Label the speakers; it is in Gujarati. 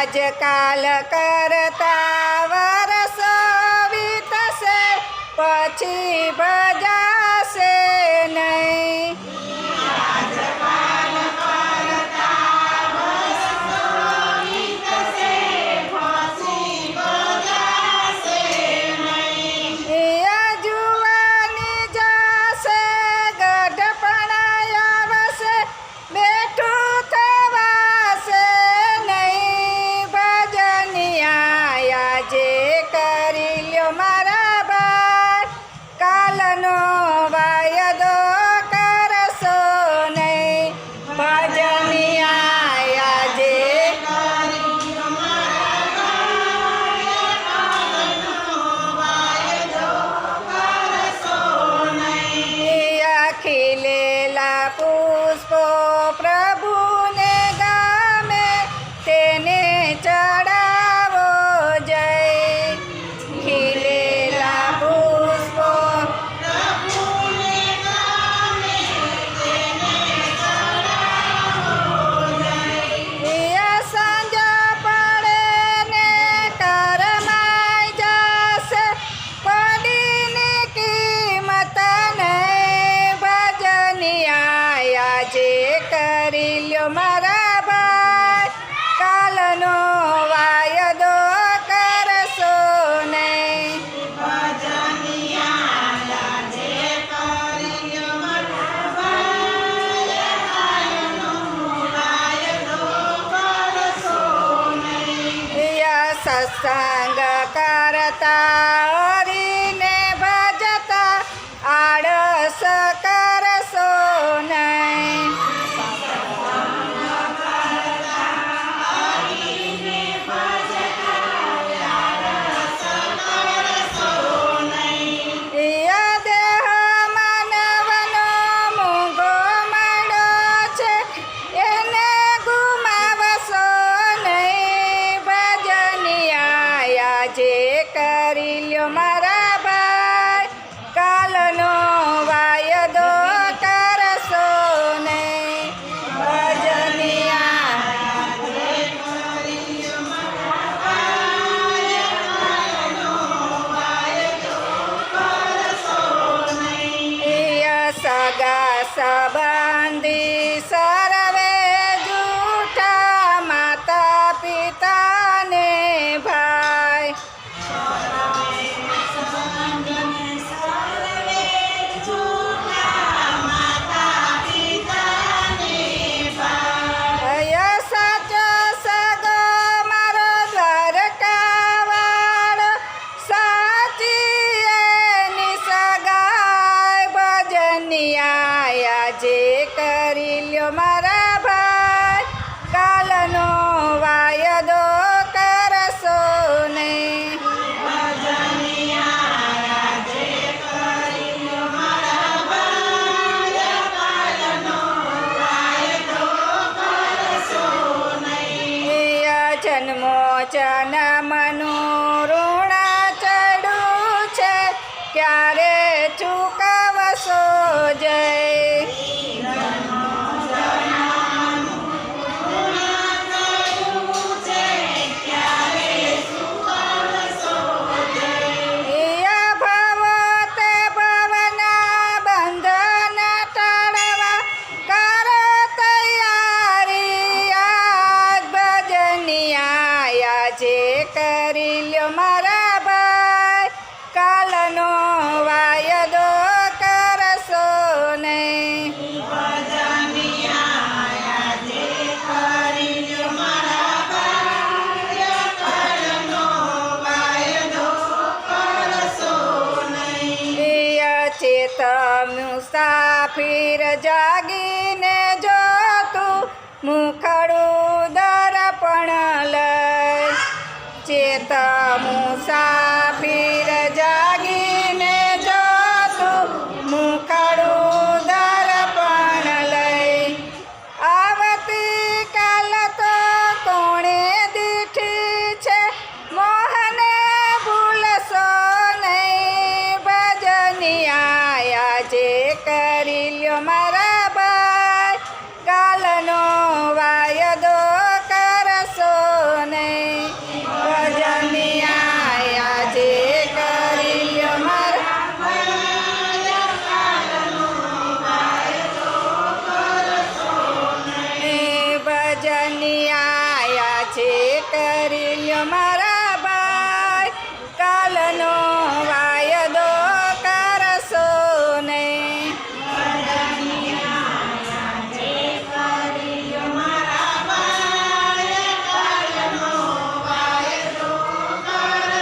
Speaker 1: આજકાલ કરતા વરસો વીતશે પછી ભજાશે નહીં. ખીલેલા પુષ્પો પ્રભુને ગામે તેને ચડાવો જય. ખીલેલા પુષ્પો પ્રભુને ગામે તેને ચડાવો જય. સાંજ પડે ને કરમાઈ જશે પડીની કિંમત આજે કરી લ્યો મારા ભાઈ કાલનો વાયદો કરશો નહીં. સત્સંગ કરતા હરીને ભજતા આળસ કરશો નહીં. દેહ માનવનો મૂંગો મળો છે એને ગુમાવશો નહીં. ભજનિયા આજે કરી લ્યો મારા ભાઈ કાલનો વાયદો કરશો નહીં. ભજનિયા સગા સંબંધી સર્વે જૂઠા માતા પિતાને ભાઈ. સાચો સગો મારો દ્વારકાવાળો સાચી એની સગાઈ. ભજનિયા આજે કરી લ્યો મારા ભાઈ કાલનો વાયદો કરશો નહીં. જન્મો જન્મનું ઋણ ચડ્યું છે ક્યારે ચૂકવશો જય. આજે કરી લ્યો મારા ભાઈ કાલનો વાયદો કરશો નહીં. ચેત મુસાફિર જાગીને જો તું મુખ